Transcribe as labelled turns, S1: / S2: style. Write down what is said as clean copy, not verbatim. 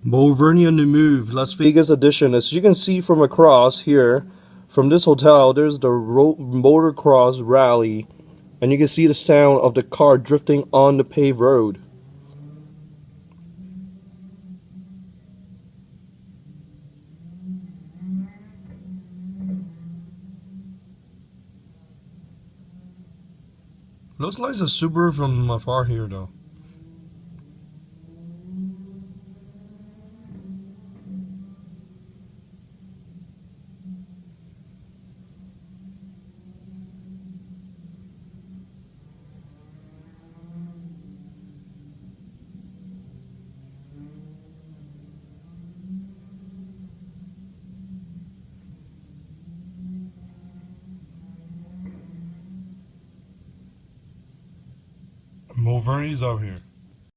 S1: Bouvergne on the Move, Las Vegas edition. As you can see from across here, from this hotel, there's the motocross rally, and you can see the sound of the car drifting on the paved road. Looks like a Subaru from afar here though. Bouvergne's out here.